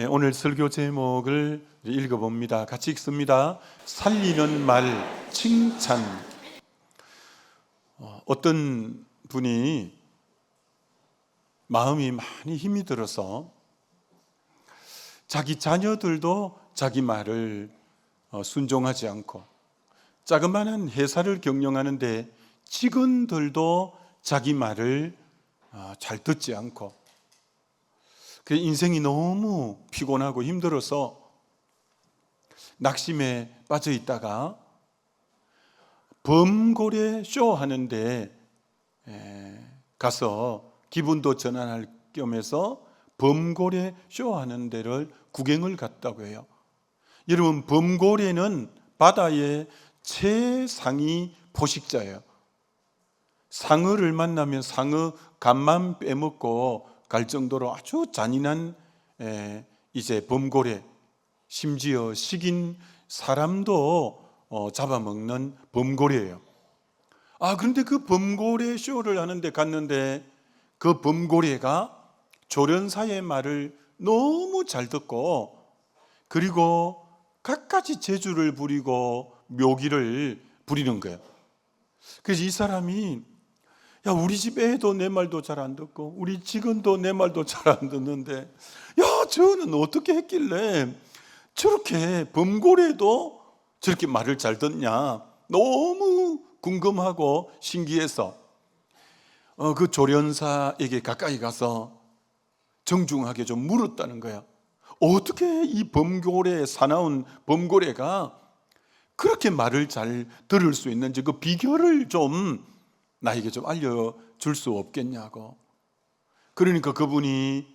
오늘 설교 제목을 읽어봅니다. 같이 읽습니다. 살리는 말, 칭찬. 어떤 분이 마음이 많이 힘이 들어서 자기 자녀들도 자기 말을 순종하지 않고, 자그마한 회사를 경영하는데 직원들도 자기 말을 잘 듣지 않고, 그 인생이 너무 피곤하고 힘들어서 낙심에 빠져 있다가 범고래 쇼 하는데 가서 기분도 전환할 겸해서 범고래 쇼 하는 데를 구경을 갔다고 해요. 여러분, 범고래는 바다의 최상위 포식자예요. 상어를 만나면 상어 간만 빼먹고 갈 정도로 아주 잔인한 이제 범고래, 심지어 식인 사람도 잡아먹는 범고래예요. 그런데 그 범고래 쇼를 하는데 갔는데 그 범고래가 조련사의 말을 너무 잘 듣고, 그리고 갖가지 재주를 부리고 묘기를 부리는 거예요. 그래서 이 사람이, 야, 우리 집 애도 내 말도 잘 안 듣고 우리 직원도 내 말도 잘 안 듣는데, 야, 저는 어떻게 했길래 저렇게 범고래도 저렇게 말을 잘 듣냐, 너무 궁금하고 신기해서 그 조련사에게 가까이 가서 정중하게 좀 물었다는 거야. 어떻게 이 범고래, 사나운 범고래가 그렇게 말을 잘 들을 수 있는지 그 비결을 좀 나에게 좀 알려줄 수 없겠냐고. 그러니까 그분이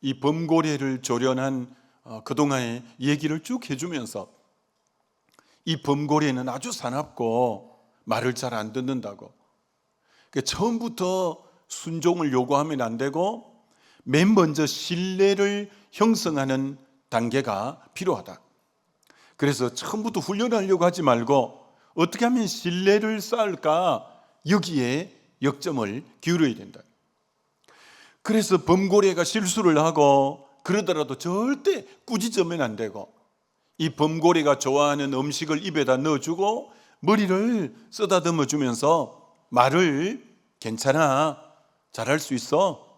이 범고래를 조련한 그동안의 얘기를 쭉 해주면서, 이 범고래는 아주 사납고 말을 잘 안 듣는다고. 그러니까 처음부터 순종을 요구하면 안 되고 맨 먼저 신뢰를 형성하는 단계가 필요하다. 그래서 처음부터 훈련하려고 하지 말고 어떻게 하면 신뢰를 쌓을까, 여기에 역점을 기울여야 된다. 그래서 범고래가 실수를 하고 그러더라도 절대 꾸짖으면 안 되고, 이 범고래가 좋아하는 음식을 입에다 넣어주고 머리를 쓰다듬어 주면서 말을, 괜찮아, 잘할 수 있어,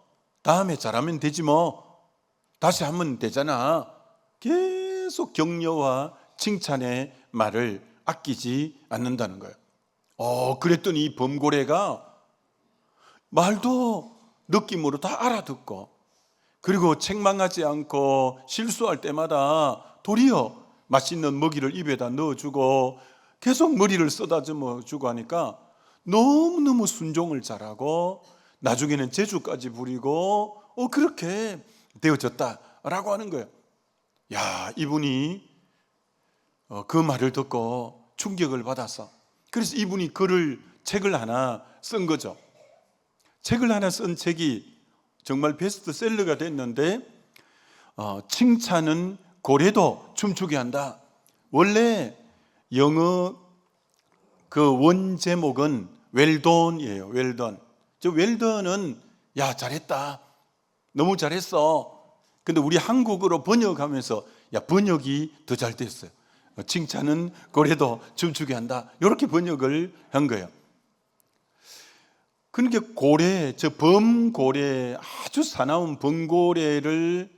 다음에 잘하면 되지 뭐, 다시 하면 되잖아, 계속 격려와 칭찬의 말을 아끼지 않는다는 거예요. 그랬더니 이 범고래가 말도 느낌으로 다 알아듣고, 그리고 책망하지 않고 실수할 때마다 도리어 맛있는 먹이를 입에다 넣어주고 계속 머리를 쓰다듬어 주고 하니까 너무너무 순종을 잘하고 나중에는 재주까지 부리고 그렇게 되어졌다라고 하는 거예요. 야, 이분이 그 말을 듣고 충격을 받아서, 그래서 이분이 책을 하나 쓴 거죠. 책을 하나 쓴 책이 정말 베스트셀러가 됐는데, 칭찬은 고래도 춤추게 한다. 원래 영어 그 원 제목은 웰던이에요. 웰던. 저 웰던은 야, 잘했다, 너무 잘했어. 근데 우리 한국어로 번역하면서 번역이 더 잘 됐어요. 칭찬은 고래도 춤추게 한다, 이렇게 번역을 한 거예요. 그러니까 고래, 저 범고래, 아주 사나운 범고래를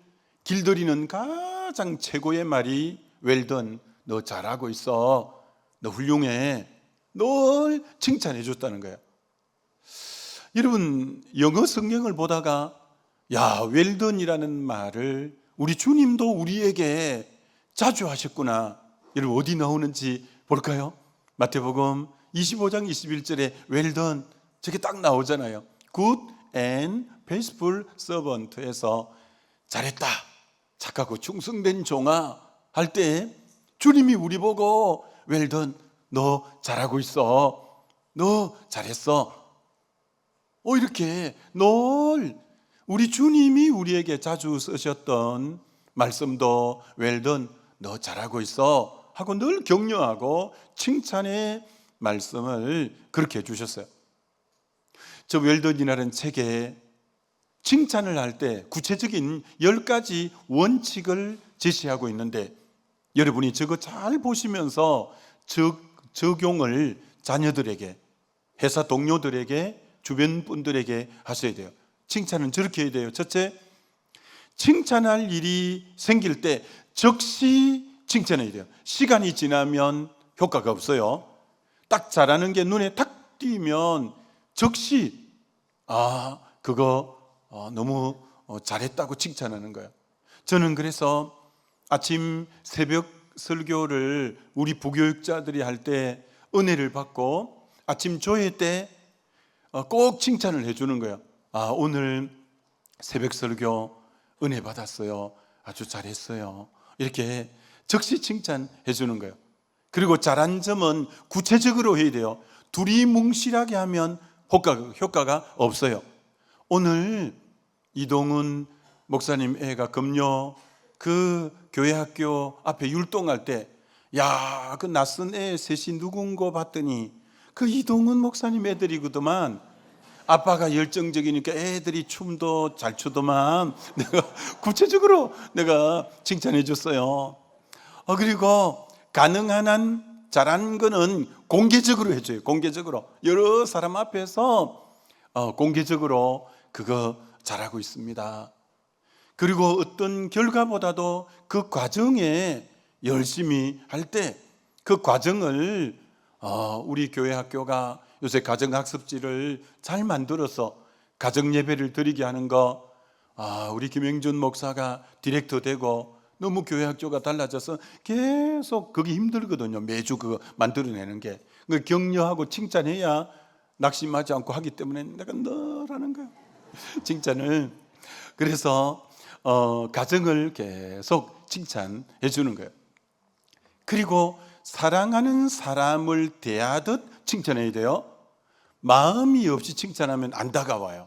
길들이는 가장 최고의 말이 웰던, 너 잘하고 있어, 너 훌륭해, 널 칭찬해 줬다는 거예요. 여러분, 영어 성경을 보다가 웰던이라는 말을 우리 주님도 우리에게 자주 하셨구나. 여러분, 어디 나오는지 볼까요? 마태복음 25장 21절에 웰던, 저게 딱 나오잖아요. Good and faithful servant에서 잘했다, 착하고 충성된 종아 할 때 주님이 우리 보고 웰던, 너 잘하고 있어, 너 잘했어, 이렇게 늘 우리 주님이 우리에게 자주 쓰셨던 말씀도 웰던, 너 잘하고 있어 하고 늘 격려하고 칭찬의 말씀을 그렇게 해주셨어요. 저 웰던이라는 책에 칭찬을 할 때 구체적인 10가지 원칙을 제시하고 있는데 여러분이 저거 잘 보시면서 적용을 자녀들에게, 회사 동료들에게, 주변 분들에게 하셔야 돼요. 칭찬은 저렇게 해야 돼요. 첫째, 칭찬할 일이 생길 때 즉시 칭찬해야 돼요. 시간이 지나면 효과가 없어요. 딱 잘하는 게 눈에 탁 띄면 즉시 그거 너무 잘했다고 칭찬하는 거예요. 저는 그래서 아침 새벽 설교를 우리 부교육자들이 할 때 은혜를 받고 아침 조회 때 꼭 칭찬을 해주는 거예요. 오늘 새벽 설교 은혜 받았어요. 아주 잘했어요. 이렇게 즉시 칭찬해 주는 거예요. 그리고 잘한 점은 구체적으로 해야 돼요. 두리뭉실하게 하면 효과가 없어요. 오늘 이동훈 목사님 애가 금요 그 교회 학교 앞에 율동할 때 그 낯선 애 셋이 누군가 봤더니 그 이동훈 목사님 애들이거더만. 아빠가 열정적이니까 애들이 춤도 잘 추더만. 내가 구체적으로 칭찬해 줬어요. 그리고 가능한 한 잘한 거는 공개적으로 해줘요. 공개적으로 여러 사람 앞에서 공개적으로 그거 잘하고 있습니다. 그리고 어떤 결과보다도 그 과정에 열심히 할 때 그 과정을 우리 교회 학교가 요새 가정학습지를 잘 만들어서 가정예배를 드리게 하는 거, 우리 김영준 목사가 디렉터 되고 너무 교회 학교가 달라져서 계속 그게 힘들거든요. 매주 그거 만들어내는 게. 격려하고 칭찬해야 낙심하지 않고 하기 때문에 내가 늘 하는 거예요. 칭찬을. 그래서 가정을 계속 칭찬해 주는 거예요. 그리고 사랑하는 사람을 대하듯 칭찬해야 돼요. 마음이 없이 칭찬하면 안 다가와요.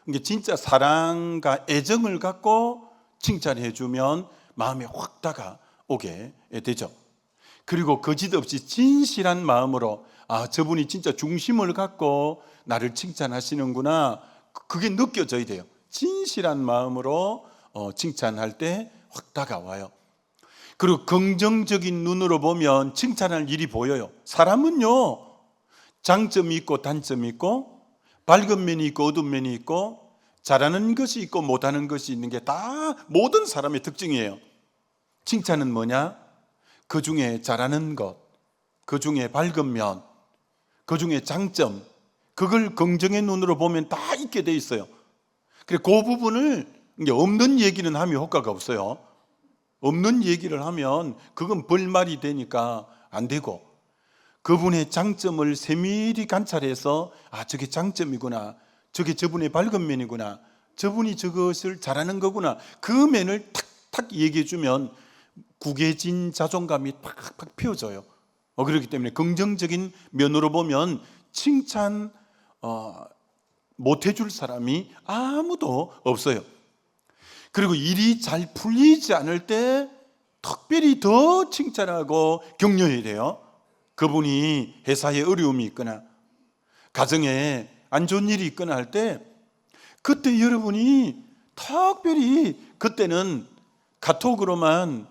이게 진짜 사랑과 애정을 갖고 칭찬해 주면 마음에 확 다가오게 되죠. 그리고 거짓 없이 진실한 마음으로 저분이 진짜 중심을 갖고 나를 칭찬하시는구나, 그게 느껴져야 돼요. 진실한 마음으로 칭찬할 때 확 다가와요. 그리고 긍정적인 눈으로 보면 칭찬할 일이 보여요. 사람은요, 장점이 있고 단점이 있고 밝은 면이 있고 어두운 면이 있고 잘하는 것이 있고 못하는 것이 있는 게 다 모든 사람의 특징이에요. 칭찬은 뭐냐? 그 중에 잘하는 것, 그 중에 밝은 면, 그 중에 장점, 그걸 긍정의 눈으로 보면 다 있게 돼 있어요. 그래서 그 부분을 없는 얘기는 하면 효과가 없어요. 없는 얘기를 하면 그건 벌말이 되니까 안 되고, 그분의 장점을 세밀히 관찰해서 저게 장점이구나, 저게 저분의 밝은 면이구나, 저분이 저것을 잘하는 거구나, 그 면을 탁탁 얘기해 주면 구겨진 자존감이 팍팍 피어져요. 그렇기 때문에 긍정적인 면으로 보면 칭찬 못 해줄 사람이 아무도 없어요. 그리고 일이 잘 풀리지 않을 때 특별히 더 칭찬하고 격려해야 돼요. 그분이 회사에 어려움이 있거나 가정에 안 좋은 일이 있거나 할 때 그때 여러분이 특별히, 그때는 카톡으로만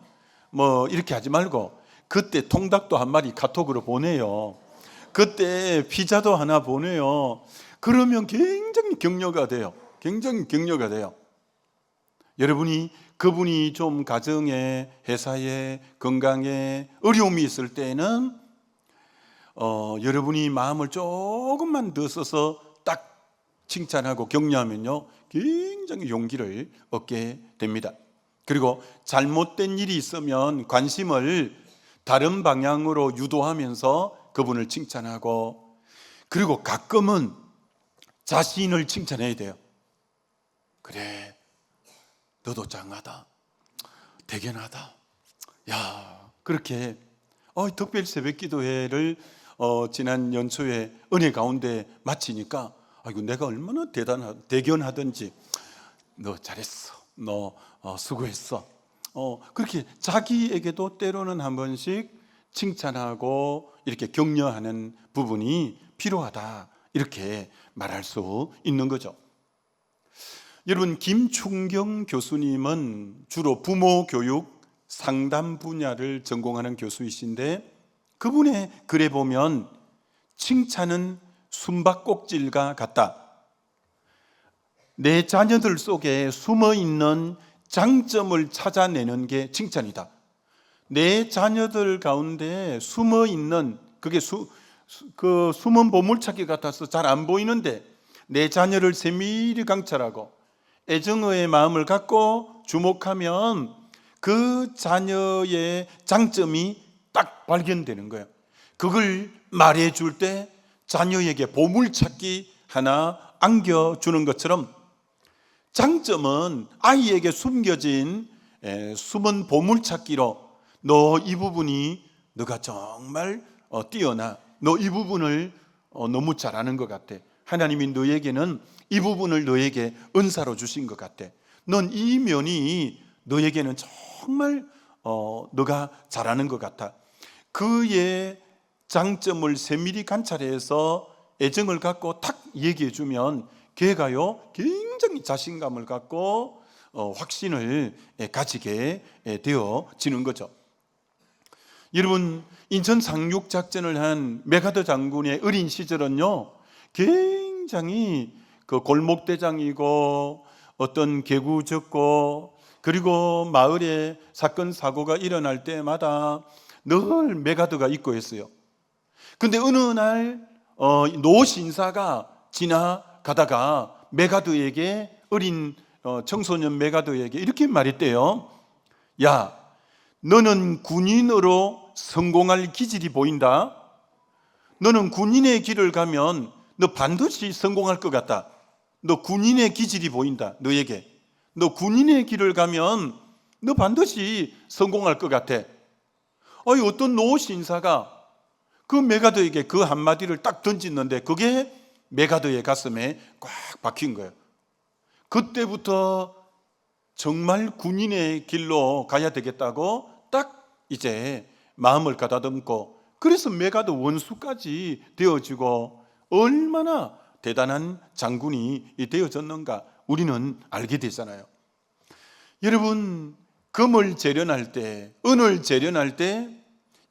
이렇게 하지 말고 그때 통닭도 한 마리 카톡으로 보내요. 그때 피자도 하나 보내요. 그러면 굉장히 격려가 돼요. 굉장히 격려가 돼요. 여러분이 그분이 좀 가정에, 회사에, 건강에 어려움이 있을 때는 여러분이 마음을 조금만 더 써서 딱 칭찬하고 격려하면요, 굉장히 용기를 얻게 됩니다. 그리고 잘못된 일이 있으면 관심을 다른 방향으로 유도하면서 그분을 칭찬하고, 그리고 가끔은 자신을 칭찬해야 돼요. 그래, 너도 장하다, 대견하다. 그렇게 특별 새벽 기도회를 지난 연초에 은혜 가운데 마치니까 내가 얼마나 대견하든지, 너 잘했어, 너 수고했어, 그렇게 자기에게도 때로는 한 번씩 칭찬하고 이렇게 격려하는 부분이 필요하다, 이렇게 말할 수 있는 거죠. 여러분, 김충경 교수님은 주로 부모 교육 상담 분야를 전공하는 교수이신데, 그분의 글에 보면 칭찬은 숨바꼭질과 같다. 내 자녀들 속에 숨어있는 장점을 찾아내는 게 칭찬이다. 내 자녀들 가운데 숨어있는, 그게 그 숨은 보물찾기 같아서 잘 안 보이는데, 내 자녀를 세밀히 관찰하고 애정의 마음을 갖고 주목하면 그 자녀의 장점이 딱 발견되는 거예요. 그걸 말해줄 때 자녀에게 보물찾기 하나 안겨주는 것처럼, 장점은 아이에게 숨겨진 숨은 보물찾기로, 너 이 부분이 너가 정말 뛰어나, 너 이 부분을 너무 잘하는 것 같아, 하나님이 너에게는 이 부분을 너에게 은사로 주신 것 같아, 넌 이 면이 너에게는 정말 너가 잘하는 것 같아. 그의 장점을 세밀히 관찰해서 애정을 갖고 탁 얘기해 주면 걔가요 굉장히 자신감을 갖고 확신을 가지게 되어지는 거죠. 여러분, 인천 상륙작전을 한 메가더 장군의 어린 시절은요 굉장히 그 골목대장이고 어떤 개구적고, 그리고 마을에 사건 사고가 일어날 때마다 늘 메가더가 있고 했어요. 근데 어느 날 노 신사가 지나가다가 메가더에게, 어린 청소년 메가더에게 이렇게 말했대요. 야, 너는 군인으로 성공할 기질이 보인다. 너는 군인의 길을 가면 너 반드시 성공할 것 같다. 너 군인의 기질이 보인다, 너에게. 너 군인의 길을 가면 너 반드시 성공할 것 같아. 어떤 노 신사가 그 메가더에게 그 한마디를 딱 던졌는데 그게 메가더의 가슴에 꽉 박힌 거예요. 그때부터 정말 군인의 길로 가야 되겠다고 딱 이제 마음을 가다듬고, 그래서 메가더 원수까지 되어지고 얼마나 대단한 장군이 되어졌는가 우리는 알게 되잖아요. 여러분, 금을 재련할 때, 은을 재련할 때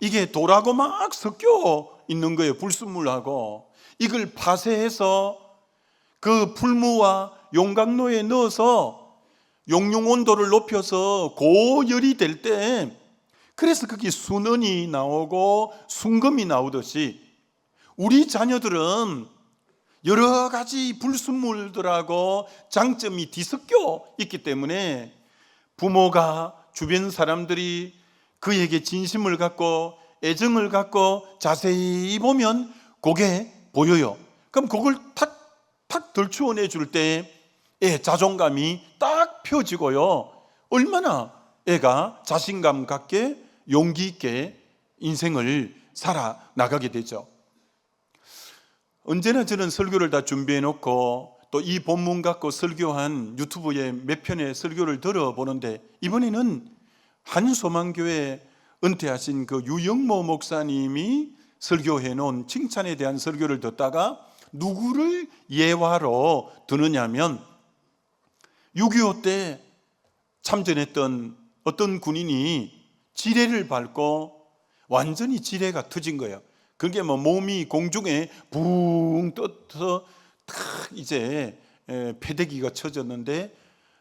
이게 돌하고 막 섞여 있는 거예요. 불순물하고. 이걸 파쇄해서 그 풀무와 용광로에 넣어서 용융 온도를 높여서 고열이 될 때, 그래서 그게 순은이 나오고 순금이 나오듯이 우리 자녀들은 여러 가지 불순물들하고 장점이 뒤섞여 있기 때문에 부모가, 주변 사람들이 그에게 진심을 갖고 애정을 갖고 자세히 보면 그게 보여요. 그럼 그걸 탁 덜추어내 줄 때 자존감이 딱 펴지고요, 얼마나 애가 자신감 갖게 용기 있게 인생을 살아나가게 되죠. 언제나 저는 설교를 다 준비해 놓고 또 이 본문 갖고 설교한 유튜브에 몇 편의 설교를 들어보는데, 이번에는 한소망교회 은퇴하신 그 유영모 목사님이 설교해 놓은 칭찬에 대한 설교를 듣다가 누구를 예화로 드느냐면, 6.25 때 참전했던 어떤 군인이 지뢰를 밟고 완전히 지뢰가 터진 거예요. 그게 몸이 공중에 붕 떠서 탁 이제 패대기가 쳐졌는데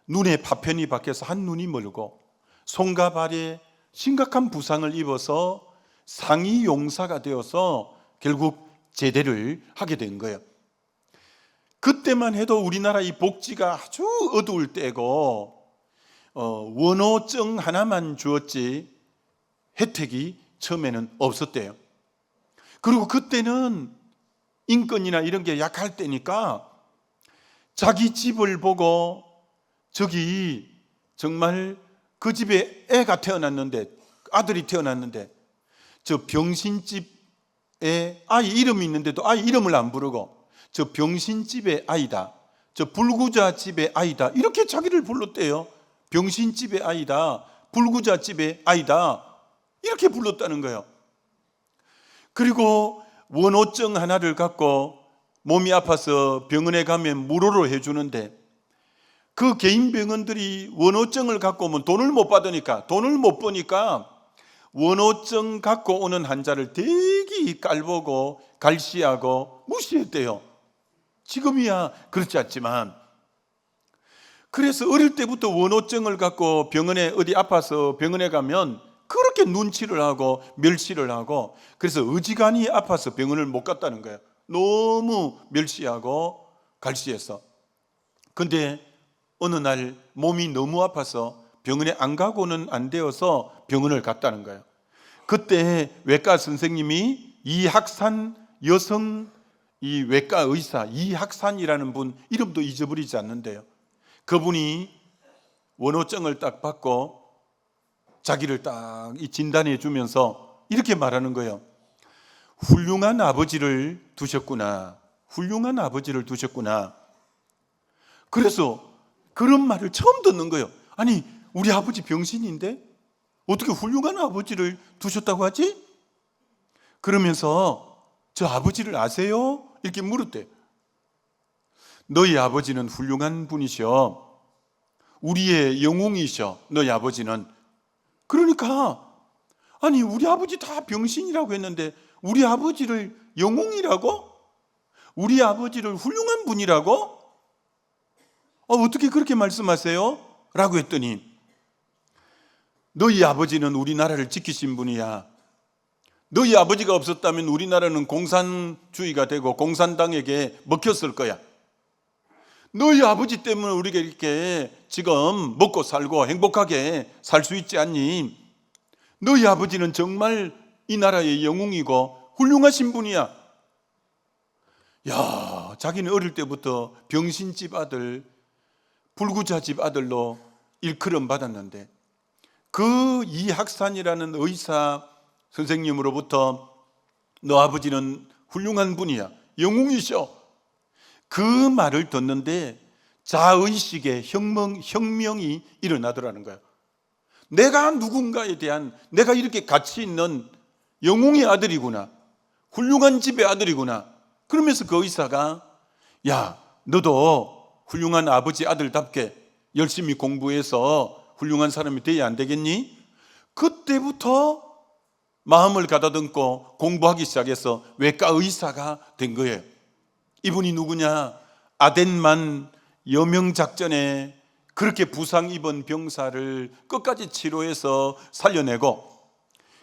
눈에 파편이 박혀서 한 눈이 멀고 손과 발에 심각한 부상을 입어서 상위 용사가 되어서 결국 제대를 하게 된 거예요. 그때만 해도 우리나라 이 복지가 아주 어두울 때고 원호증 하나만 주었지 혜택이 처음에는 없었대요. 그리고 그때는 인권이나 이런 게 약할 때니까 자기 집을 보고, 저기 정말 그 집에 애가 태어났는데, 아들이 태어났는데 저 병신집에 아이 이름이 있는데도 아이 이름을 안 부르고 저 병신집의 아이다, 저 불구자 집의 아이다, 이렇게 자기를 불렀대요. 병신집의 아이다, 불구자 집의 아이다, 이렇게 불렀다는 거예요. 그리고 원호증 하나를 갖고 몸이 아파서 병원에 가면 무료로 해주는데 그 개인 병원들이 원호증을 갖고 오면 돈을 못 받으니까, 돈을 못 버니까 원호증 갖고 오는 환자를 되게 깔보고 갈시하고 무시했대요. 지금이야 그렇지 않지만. 그래서 어릴 때부터 원호증을 갖고 병원에 어디 아파서 병원에 가면 그렇게 눈치를 하고 멸시를 하고, 그래서 어지간히 아파서 병원을 못 갔다는 거예요. 너무 멸시하고 갈시해서. 근데 어느 날 몸이 너무 아파서 병원에 안 가고는 안 되어서 병원을 갔다는 거예요. 그때 외과 선생님이 이학산 여성 이 외과 의사 이학산이라는 분, 이름도 잊어버리지 않는데요. 그분이 원호증을 딱 받고 자기를 딱 진단해 주면서 이렇게 말하는 거예요. 훌륭한 아버지를 두셨구나. 훌륭한 아버지를 두셨구나. 그래서 그런 말을 처음 듣는 거예요. 아니, 우리 아버지 병신인데 어떻게 훌륭한 아버지를 두셨다고 하지? 그러면서 저 아버지를 아세요? 이렇게 물었대. 너희 아버지는 훌륭한 분이셔. 우리의 영웅이셔. 너희 아버지는. 그러니까 아니, 우리 아버지 다 병신이라고 했는데 우리 아버지를 영웅이라고? 우리 아버지를 훌륭한 분이라고? 어떻게 그렇게 말씀하세요? 라고 했더니 너희 아버지는 우리나라를 지키신 분이야. 너희 아버지가 없었다면 우리나라는 공산주의가 되고 공산당에게 먹혔을 거야. 너희 아버지 때문에 우리가 이렇게 지금 먹고 살고 행복하게 살 수 있지 않니? 너희 아버지는 정말 이 나라의 영웅이고 훌륭하신 분이야. 야, 자기는 어릴 때부터 병신집 아들, 불구자집 아들로 일컬음 받았는데 그 이학산이라는 의사 선생님으로부터 너 아버지는 훌륭한 분이야, 영웅이셔, 그 말을 듣는데 자의식의 혁명이 일어나더라는 거예요. 내가 누군가에 대한, 내가 이렇게 가치 있는 영웅의 아들이구나, 훌륭한 집의 아들이구나. 그러면서 그 의사가 야, 너도 훌륭한 아버지 아들답게 열심히 공부해서 훌륭한 사람이 돼야 안 되겠니? 그때부터 마음을 가다듬고 공부하기 시작해서 외과 의사가 된 거예요. 이분이 누구냐? 아덴만 여명작전에 그렇게 부상 입은 병사를 끝까지 치료해서 살려내고,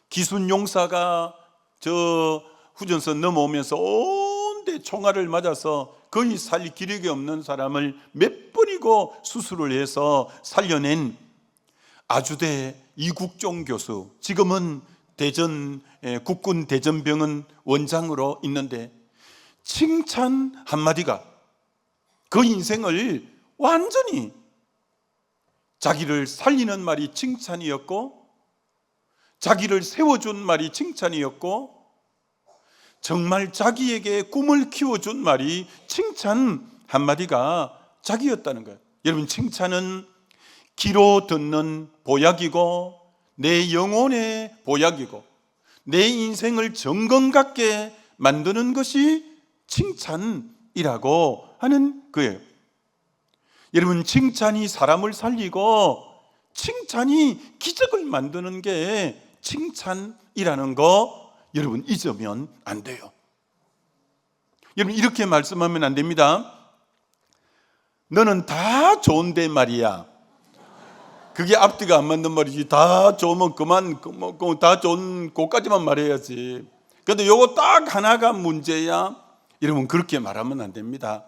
기순용사가 저 후전선 넘어오면서 온데 총알을 맞아서 거의 살릴 기력이 없는 사람을 몇 번이고 수술을 해서 살려낸 아주대 이국종 교수, 지금은 대전 국군 대전병원 원장으로 있는데 칭찬 한마디가 그 인생을 완전히, 자기를 살리는 말이 칭찬이었고 자기를 세워준 말이 칭찬이었고 정말 자기에게 꿈을 키워준 말이 칭찬 한마디가 자기였다는 거예요. 여러분, 칭찬은 귀로 듣는 보약이고 내 영혼의 보약이고 내 인생을 정건 같게 만드는 것이 칭찬이라고 하는 거예요. 여러분, 칭찬이 사람을 살리고 칭찬이 기적을 만드는 게 칭찬이라는 거 여러분 잊으면 안 돼요. 여러분, 이렇게 말씀하면 안 됩니다. 너는 다 좋은데 말이야. 그게 앞뒤가 안 맞는 말이지. 다 좋으면 그만, 다 좋은 것까지만 말해야지. 그런데 요거 딱 하나가 문제야. 여러분, 그렇게 말하면 안 됩니다.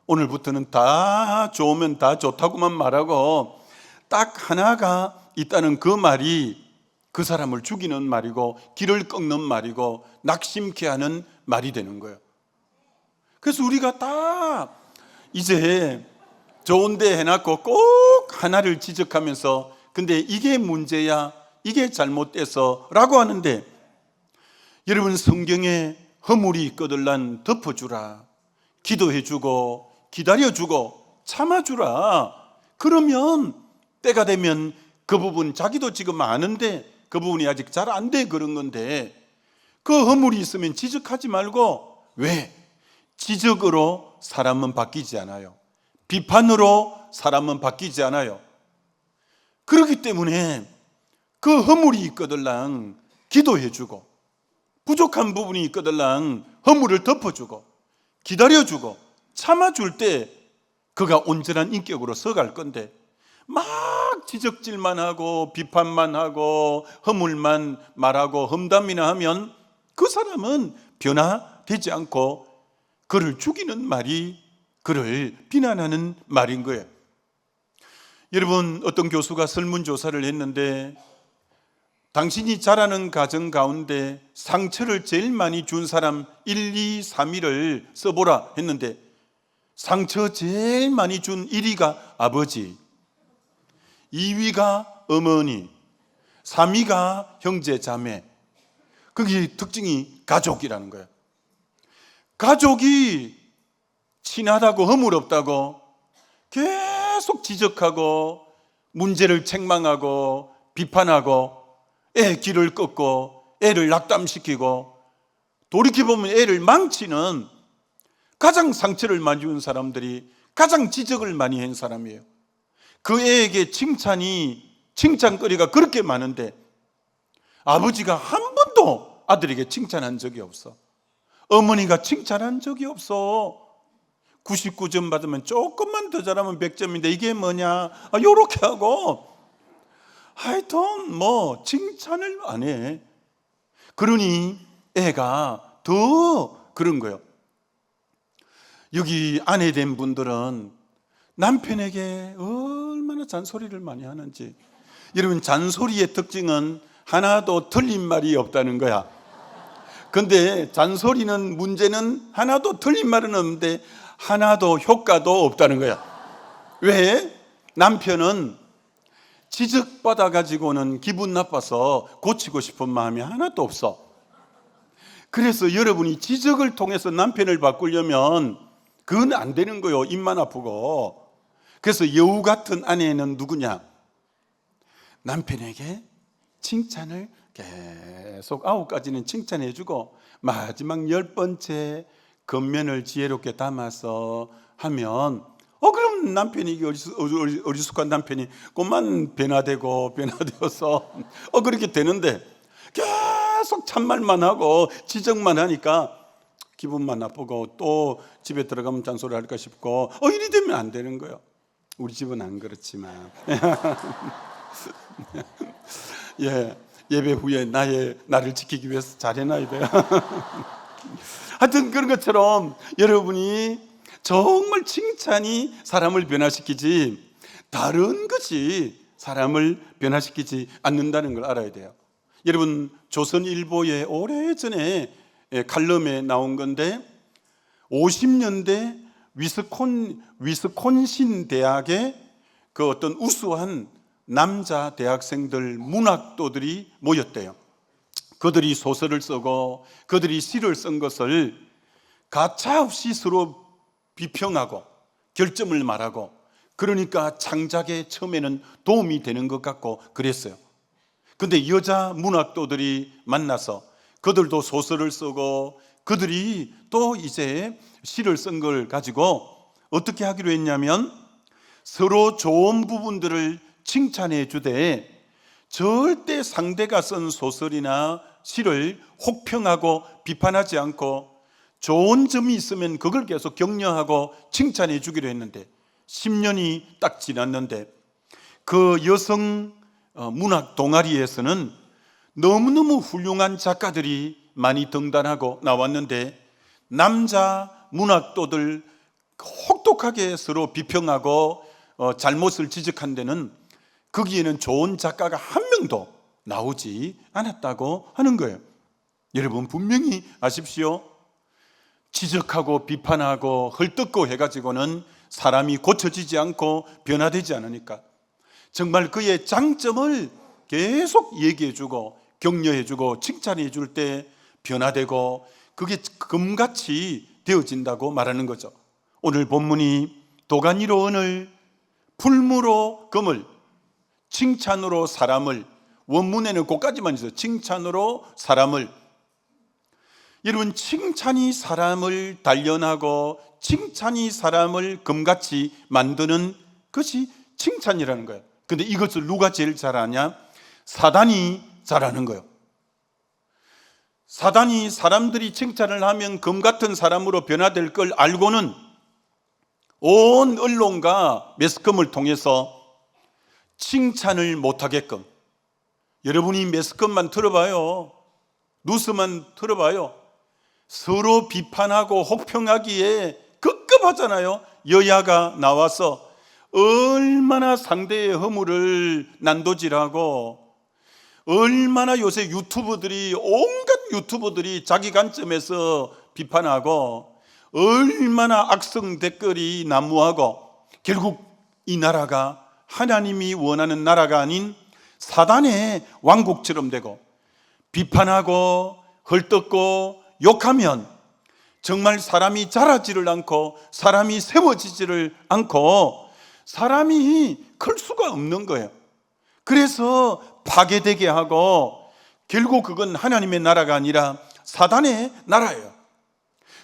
오늘부터는 다 좋으면 다 좋다고만 말하고 딱 하나가 있다는 그 말이 그 사람을 죽이는 말이고 길을 꺾는 말이고 낙심케 하는 말이 되는 거예요. 그래서 우리가 다 이제 좋은데 해놨고 꼭 하나를 지적하면서 근데 이게 문제야, 이게 잘못돼서 라고 하는데, 여러분, 성경에 허물이 거들난 덮어주라, 기도해주고 기다려주고 참아주라. 그러면 때가 되면 그 부분 자기도 지금 아는데 그 부분이 아직 잘 안 돼 그런 건데, 그 허물이 있으면 지적하지 말고, 왜? 지적으로 사람은 바뀌지 않아요. 비판으로 사람은 바뀌지 않아요. 그렇기 때문에 그 허물이 있거들랑 기도해주고, 부족한 부분이 있거들랑 허물을 덮어주고, 기다려주고, 참아줄 때 그가 온전한 인격으로 서갈 건데, 막 지적질만 하고 비판만 하고 허물만 말하고 험담이나 하면 그 사람은 변화되지 않고 그를 죽이는 말이 그를 비난하는 말인 거예요. 여러분, 어떤 교수가 설문조사를 했는데 당신이 자라는 가정 가운데 상처를 제일 많이 준 사람 1, 2, 3위를 써보라 했는데 상처 제일 많이 준 1위가 아버지, 2위가 어머니, 3위가 형제 자매. 그게 특징이 가족이라는 거예요. 가족이 친하다고 허물 없다고 계속 지적하고 문제를 책망하고 비판하고 애 길을 꺾고 애를 낙담시키고 돌이켜보면 애를 망치는 가장 상처를 많이 준 사람들이 가장 지적을 많이 한 사람이에요. 그 애에게 칭찬거리가 그렇게 많은데 아버지가 한 번도 아들에게 칭찬한 적이 없어. 어머니가 칭찬한 적이 없어. 99점 받으면 조금만 더 잘하면 100점인데 이게 뭐냐, 요렇게 하고 하여튼 칭찬을 안 해. 그러니 애가 더 그런 거예요. 여기 아내 된 분들은 남편에게 얼마나 잔소리를 많이 하는지. 여러분, 잔소리의 특징은 하나도 틀린 말이 없다는 거야. 근데 잔소리는 문제는 하나도 틀린 말은 없는데 하나도 효과도 없다는 거야. 왜? 남편은 지적받아 가지고는 기분 나빠서 고치고 싶은 마음이 하나도 없어. 그래서 여러분이 지적을 통해서 남편을 바꾸려면 그건 안 되는 거예요. 입만 아프고. 그래서 여우 같은 아내는 누구냐? 남편에게 칭찬을 계속 9가지는 칭찬해주고 마지막 10번째 겉면을 지혜롭게 담아서 하면 그럼 남편이 어리숙한 남편이 그만 변화되어서 그렇게 되는데 계속 참말만 하고 지적만 하니까 기분만 나쁘고 또 집에 들어가면 잔소리 할까 싶고 이리 되면 안 되는 거예요. 우리 집은 안 그렇지만 예배 후에 나를 지키기 위해서 잘해놔야 돼요. 하여튼 그런 것처럼 여러분이 정말 칭찬이 사람을 변화시키지 다른 것이 사람을 변화시키지 않는다는 걸 알아야 돼요. 여러분, 조선일보에 오래전에 칼럼에 나온 건데 50년대 위스콘신 대학의 그 어떤 우수한 남자 대학생들 문학도들이 모였대요. 그들이 소설을 쓰고 그들이 시를 쓴 것을 가차없이 서로 비평하고 결점을 말하고 그러니까 창작에 처음에는 도움이 되는 것 같고 그랬어요. 근데 여자 문학도들이 만나서 그들도 소설을 쓰고 그들이 또 이제 시를 쓴 걸 가지고 어떻게 하기로 했냐면 서로 좋은 부분들을 칭찬해 주되 절대 상대가 쓴 소설이나 시를 혹평하고 비판하지 않고 좋은 점이 있으면 그걸 계속 격려하고 칭찬해 주기로 했는데 10년이 딱 지났는데 그 여성 문학 동아리에서는 너무너무 훌륭한 작가들이 많이 등단하고 나왔는데 남자 문학도들 혹독하게 서로 비평하고 잘못을 지적한 데는 거기에는 좋은 작가가 한 명도 나오지 않았다고 하는 거예요. 여러분, 분명히 아십시오. 지적하고 비판하고 헐뜯고 해가지고는 사람이 고쳐지지 않고 변화되지 않으니까 정말 그의 장점을 계속 얘기해주고 격려해주고 칭찬해줄 때 변화되고 그게 금같이 되어진다고 말하는 거죠. 오늘 본문이 도가니로 은을, 풀무로 금을, 칭찬으로 사람을, 원문에는 그까지만 있어요. 칭찬으로 사람을. 여러분, 칭찬이 사람을 단련하고 칭찬이 사람을 금같이 만드는 것이 칭찬이라는 거예요. 근데 이것을 누가 제일 잘하냐? 사단이 잘하는 거예요. 사단이 사람들이 칭찬을 하면 금 같은 사람으로 변화될 걸 알고는 온 언론과 매스컴을 통해서 칭찬을 못하게끔, 여러분이 매스컴만 들어봐요, 뉴스만 들어봐요, 서로 비판하고 혹평하기에 급급하잖아요. 여야가 나와서 얼마나 상대의 허물을 난도질하고, 얼마나 요새 유튜버들이, 온갖 유튜버들이 자기 관점에서 비판하고, 얼마나 악성 댓글이 난무하고, 결국 이 나라가 하나님이 원하는 나라가 아닌 사단의 왕국처럼 되고, 비판하고 헐뜯고 욕하면 정말 사람이 자라지를 않고 사람이 세워지지를 않고 사람이 클 수가 없는 거예요. 그래서 파괴되게 하고 결국 그건 하나님의 나라가 아니라 사단의 나라예요.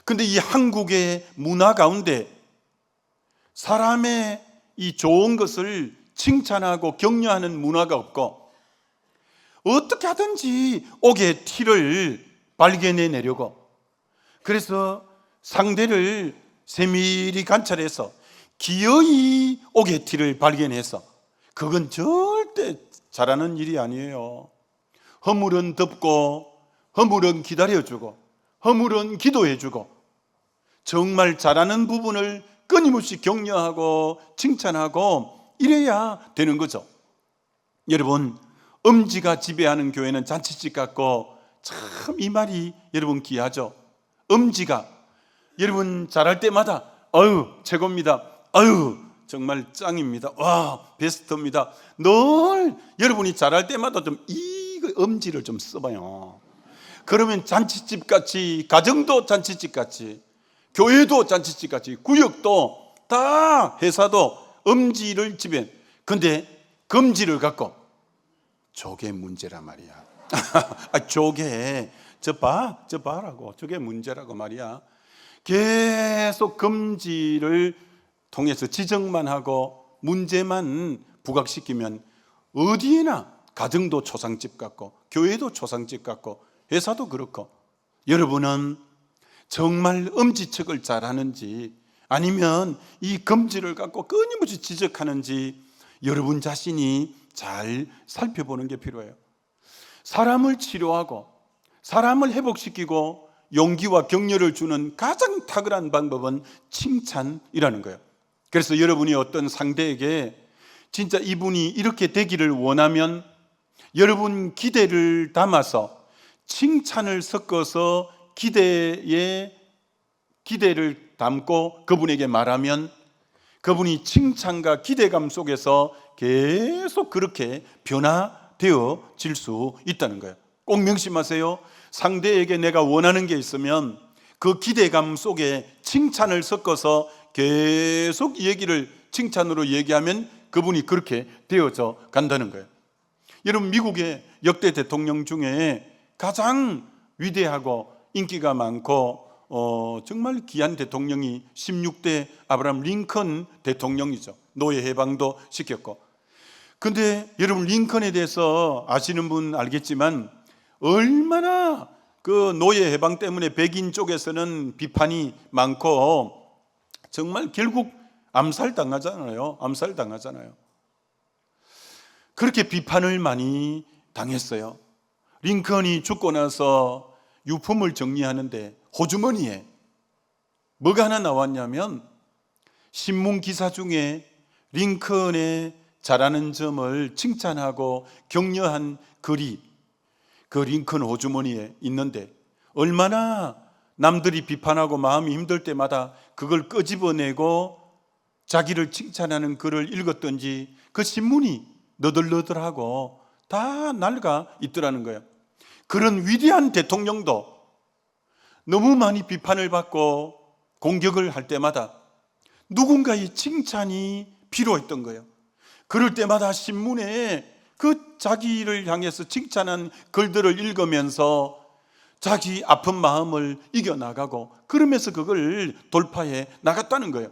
근데 이 한국의 문화 가운데 사람의 이 좋은 것을 칭찬하고 격려하는 문화가 없고, 어떻게 하든지 옥의 티를 발견해내려고, 그래서 상대를 세밀히 관찰해서 기어이 옥의 티를 발견해서, 그건 절대 잘하는 일이 아니에요. 허물은 덮고, 허물은 기다려주고, 허물은 기도해주고, 정말 잘하는 부분을 끊임없이 격려하고 칭찬하고 이래야 되는 거죠. 여러분, 엄지가 지배하는 교회는 잔치집 같고, 참 이 말이 여러분 귀하죠. 엄지가 여러분 잘할 때마다 아유 최고입니다, 아유 정말 짱입니다, 와 베스트입니다. 늘 여러분이 잘할 때마다 좀 이 엄지를 좀 써봐요. 그러면 잔치집 같이, 가정도 잔치집 같이, 교회도 잔치집 같이, 구역도 다 회사도 엄지를 지배. 근데 금지를 갖고 저게 문제란 말이야. 저게 저 봐라고, 저게 문제라고 말이야. 계속 금지를 통해서 지적만 하고 문제만 부각시키면 어디에나 가정도 초상집 같고 교회도 초상집 같고 회사도 그렇고, 여러분은 정말 엄지척을 잘하는지 아니면 이 금지를 갖고 끊임없이 지적하는지 여러분 자신이 잘 살펴보는 게 필요해요. 사람을 치료하고 사람을 회복시키고 용기와 격려를 주는 가장 탁월한 방법은 칭찬이라는 거예요. 그래서 여러분이 어떤 상대에게 진짜 이분이 이렇게 되기를 원하면 여러분 기대를 담아서 칭찬을 섞어서 기대를 담고 그분에게 말하면 그분이 칭찬과 기대감 속에서 계속 그렇게 변화되어질 수 있다는 거예요. 꼭 명심하세요. 상대에게 내가 원하는 게 있으면 그 기대감 속에 칭찬을 섞어서 계속 얘기를 칭찬으로 얘기하면 그분이 그렇게 되어져 간다는 거예요. 여러분, 미국의 역대 대통령 중에 가장 위대하고 인기가 많고 정말 귀한 대통령이 16대 아브라함 링컨 대통령이죠. 노예 해방도 시켰고. 근데 여러분, 링컨에 대해서 아시는 분 알겠지만 얼마나 그 노예 해방 때문에 백인 쪽에서는 비판이 많고 정말 결국 암살당하잖아요. 그렇게 비판을 많이 당했어요. 링컨이 죽고 나서 유품을 정리하는데 호주머니에 뭐가 하나 나왔냐면 신문 기사 중에 링컨의 잘하는 점을 칭찬하고 격려한 글이 그 링컨 호주머니에 있는데, 얼마나 남들이 비판하고 마음이 힘들 때마다 그걸 끄집어내고 자기를 칭찬하는 글을 읽었던지 그 신문이 너덜너덜하고 다 낡아 있더라는 거예요. 그런 위대한 대통령도 너무 많이 비판을 받고 공격을 할 때마다 누군가의 칭찬이 필요했던 거예요. 그럴 때마다 신문에 그 자기를 향해서 칭찬한 글들을 읽으면서 자기 아픈 마음을 이겨나가고 그러면서 그걸 돌파해 나갔다는 거예요.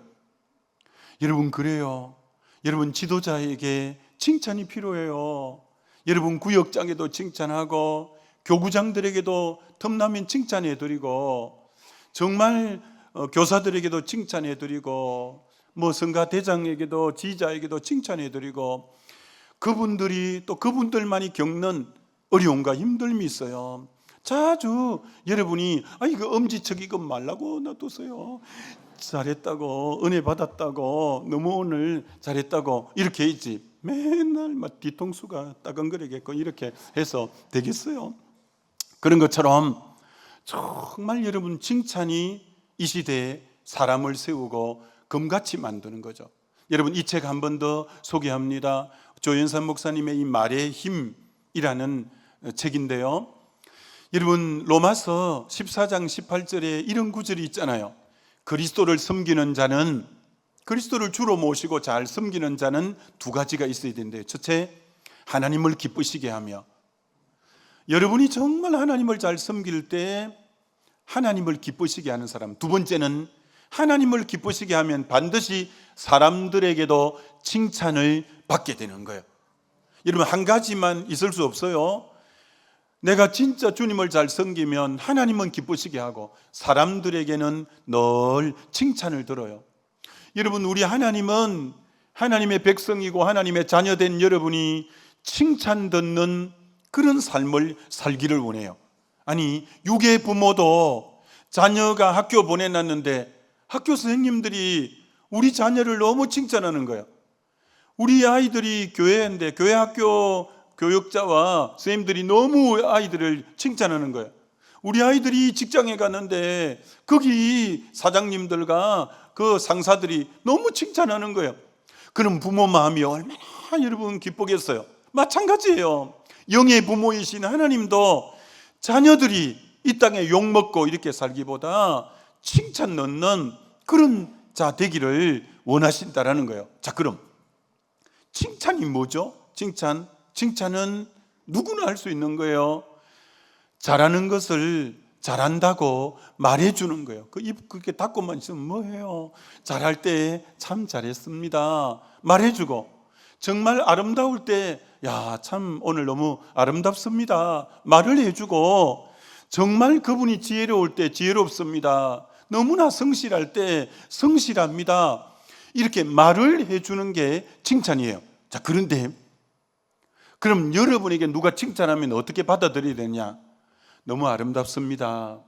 여러분, 그래요. 여러분, 지도자에게 칭찬이 필요해요. 여러분, 구역장에도 칭찬하고 교구장들에게도 틈나면 칭찬해드리고 정말 교사들에게도 칭찬해드리고 뭐 성가대장에게도 지자에게도 칭찬해드리고 그분들이 또 그분들만이 겪는 어려움과 힘듦이 있어요. 자주 여러분이 이거 엄지척 이거 말라고 놔두세요. 잘했다고, 은혜 받았다고, 너무 오늘 잘했다고 이렇게 했지 맨날 막 뒤통수가 따끔거리겠고 이렇게 해서 되겠어요? 그런 것처럼 정말 여러분, 칭찬이 이 시대에 사람을 세우고 금같이 만드는 거죠. 여러분, 이 책 한 번 더 소개합니다. 조연산 목사님의 이 말의 힘이라는 책인데요, 여러분, 로마서 14장 18절에 이런 구절이 있잖아요. 그리스도를 섬기는 자는, 그리스도를 주로 모시고 잘 섬기는 자는 두 가지가 있어야 된대요. 첫째, 하나님을 기쁘시게 하며, 여러분이 정말 하나님을 잘 섬길 때 하나님을 기쁘시게 하는 사람. 두 번째는 하나님을 기쁘시게 하면 반드시 사람들에게도 칭찬을 받게 되는 거예요. 여러분, 한 가지만 있을 수 없어요. 내가 진짜 주님을 잘 섬기면 하나님은 기쁘시게 하고 사람들에게는 늘 칭찬을 들어요. 여러분, 우리 하나님은 하나님의 백성이고 하나님의 자녀된 여러분이 칭찬 듣는 그런 삶을 살기를 원해요. 아니, 육의 부모도 자녀가 학교 보내놨는데 학교 선생님들이 우리 자녀를 너무 칭찬하는 거예요. 우리 아이들이 교회인데 교회 학교 교육자와 선생님들이 너무 아이들을 칭찬하는 거예요. 우리 아이들이 직장에 갔는데 거기 사장님들과 그 상사들이 너무 칭찬하는 거예요. 그럼 부모 마음이 얼마나 여러분 기쁘겠어요. 마찬가지예요. 영의 부모이신 하나님도 자녀들이 이 땅에 욕먹고 이렇게 살기보다 칭찬 넣는 그런 자 되기를 원하신다라는 거예요. 자, 그럼 칭찬이 뭐죠? 칭찬은 누구나 할 수 있는 거예요. 잘하는 것을 잘한다고 말해주는 거예요. 그 입 그렇게 닫고만 있으면 뭐해요? 잘할 때 참 잘했습니다 말해주고, 정말 아름다울 때 야, 참 오늘 너무 아름답습니다 말을 해주고, 정말 그분이 지혜로울 때 지혜롭습니다, 너무나 성실할 때 성실합니다, 이렇게 말을 해주는 게 칭찬이에요. 자, 그런데 그럼 여러분에게 누가 칭찬하면 어떻게 받아들여야 되냐? 너무 아름답습니다,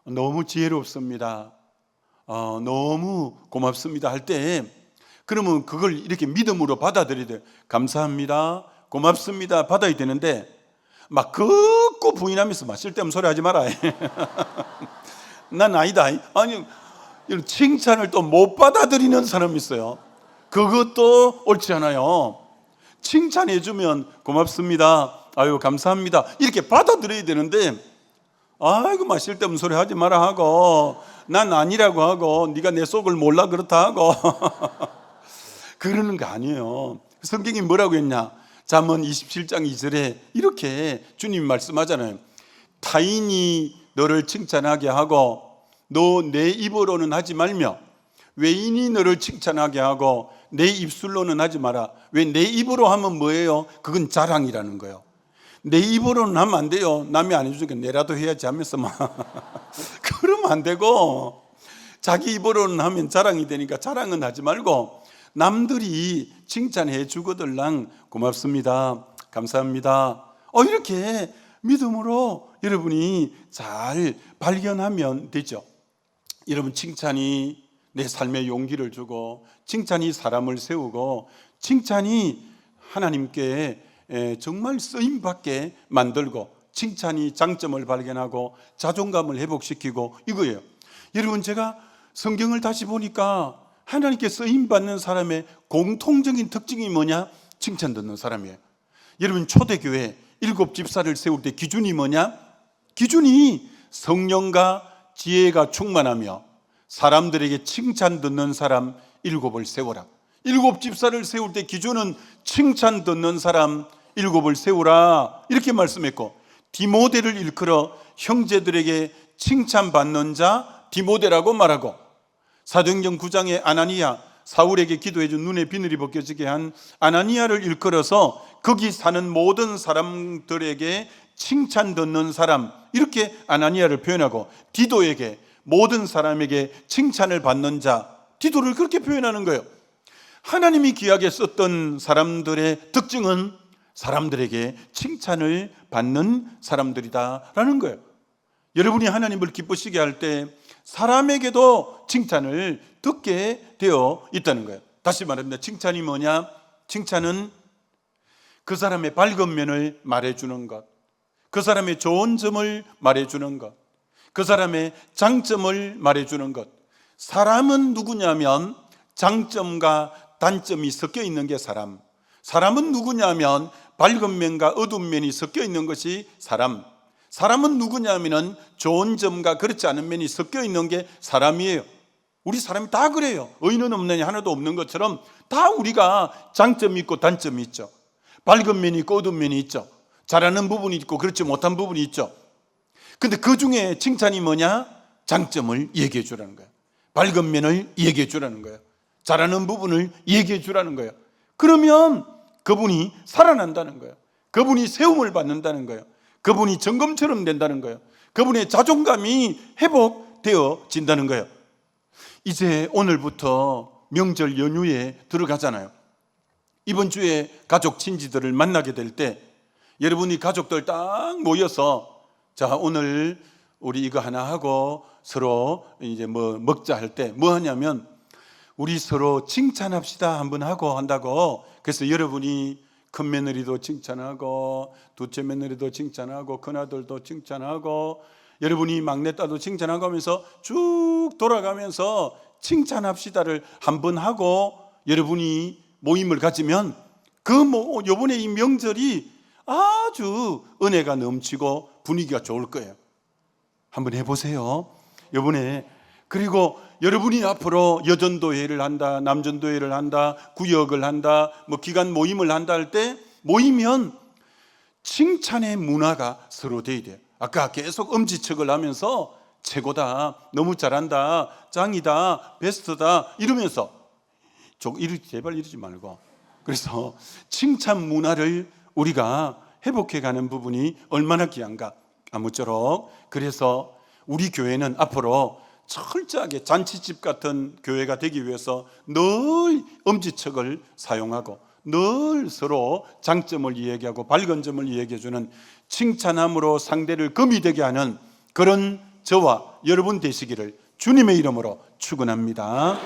너무 지혜롭습니다, 너무 고맙습니다 할 때, 그러면 그걸 이렇게 믿음으로 받아들여야 돼요. 감사합니다, 고맙습니다 받아야 되는데 막 긋고 부인하면서 막 쓸데없는 소리 하지 마라. 난 아니다. 아니, 이런 칭찬을 또 못 받아들이는 사람이 있어요. 그것도 옳지 않아요. 칭찬해주면 고맙습니다, 아유 감사합니다 이렇게 받아들여야 되는데, 아이고 막 쓸데없는 소리 하지 마라 하고, 난 아니라고 하고, 네가 내 속을 몰라 그렇다 하고 그러는 거 아니에요. 성경이 뭐라고 했냐? 잠언 27장 2절에 이렇게 주님이 말씀하잖아요. 타인이 너를 칭찬하게 하고 너 내 입으로는 하지 말며 외인이 너를 칭찬하게 하고 내 입술로는 하지 마라. 왜 내 입으로 하면 뭐예요? 그건 자랑이라는 거예요. 내 입으로는 하면 안 돼요. 남이 안 해주니까 내라도 해야지 하면서 막 그러면 안 되고, 자기 입으로는 하면 자랑이 되니까 자랑은 하지 말고 남들이 칭찬해 주거들랑 고맙습니다, 감사합니다 이렇게 믿음으로 여러분이 잘 발견하면 되죠. 여러분, 칭찬이 내 삶에 용기를 주고, 칭찬이 사람을 세우고, 칭찬이 하나님께 정말 쓰임받게 만들고, 칭찬이 장점을 발견하고 자존감을 회복시키고, 이거예요. 여러분, 제가 성경을 다시 보니까 하나님께 쓰임받는 사람의 공통적인 특징이 뭐냐? 칭찬 듣는 사람이에요. 여러분, 초대교회 7 집사를 세울 때 기준이 뭐냐? 기준이 성령과 지혜가 충만하며 사람들에게 칭찬 듣는 사람 7을 세워라. 7 집사를 세울 때 기준은 칭찬 듣는 사람 7을 세우라 이렇게 말씀했고, 디모데를 일컬어 형제들에게 칭찬받는 자 디모데라고 말하고, 사도행전 9장의 아나니아, 사울에게 기도해준 눈에 비늘이 벗겨지게 한 아나니아를 일컬어서 거기 사는 모든 사람들에게 칭찬 듣는 사람, 이렇게 아나니아를 표현하고, 디도에게 모든 사람에게 칭찬을 받는 자, 디도를 그렇게 표현하는 거예요. 하나님이 귀하게 썼던 사람들의 특징은 사람들에게 칭찬을 받는 사람들이다라는 거예요. 여러분이 하나님을 기쁘시게 할 때 사람에게도 칭찬을 듣게 되어 있다는 거예요. 다시 말합니다. 칭찬이 뭐냐? 칭찬은 그 사람의 밝은 면을 말해주는 것, 그 사람의 좋은 점을 말해주는 것, 그 사람의 장점을 말해주는 것. 사람은 누구냐면 장점과 단점이 섞여 있는 게 사람. 사람은 누구냐면 밝은 면과 어두운 면이 섞여 있는 것이 사람. 사람은 누구냐면 좋은 점과 그렇지 않은 면이 섞여 있는 게 사람이에요. 우리 사람이 다 그래요. 의인은 없느니 하나도 없는 것처럼 다 우리가 장점이 있고 단점이 있죠. 밝은 면이 있고 어두운 면이 있죠. 잘하는 부분이 있고 그렇지 못한 부분이 있죠. 근데 그 중에 칭찬이 뭐냐? 장점을 얘기해 주라는 거예요. 밝은 면을 얘기해 주라는 거예요. 잘하는 부분을 얘기해 주라는 거예요. 그러면 그분이 살아난다는 거예요. 그분이 세움을 받는다는 거예요. 그분이 점검처럼 된다는 거예요. 그분의 자존감이 회복되어진다는 거예요. 이제 오늘부터 명절 연휴에 들어가잖아요. 이번 주에 가족 친지들을 만나게 될 때 여러분이 가족들 딱 모여서, 자, 오늘 우리 이거 하나 하고 서로 이제 뭐 먹자 할 때 뭐 하냐면 우리 서로 칭찬합시다 한번 하고 한다고. 그래서 여러분이 큰 며느리도 칭찬하고 둘째 며느리도 칭찬하고 큰아들도 칭찬하고 여러분이 막내딸도 칭찬하고 하면서 쭉 돌아가면서 칭찬합시다를 한번 하고 여러분이 모임을 가지면 요번에 이 명절이 아주 은혜가 넘치고 분위기가 좋을 거예요. 한번 해보세요. 요번에. 그리고 여러분이 앞으로 여전도회를 한다, 남전도회를 한다, 구역을 한다, 뭐 기간 모임을 한다 할 때 모이면 칭찬의 문화가 서로 돼야 돼요. 아까 계속 엄지척을 하면서 최고다, 너무 잘한다, 짱이다, 베스트다 이러면서 제발 이러지 말고. 그래서 칭찬 문화를 우리가 회복해가는 부분이 얼마나 귀한가. 아무쪼록 그래서 우리 교회는 앞으로 철저하게 잔치집 같은 교회가 되기 위해서 늘 엄지척을 사용하고 늘 서로 장점을 이야기하고 밝은 점을 이야기해주는, 칭찬함으로 상대를 금이 되게 하는 그런 저와 여러분 되시기를 주님의 이름으로 축원합니다.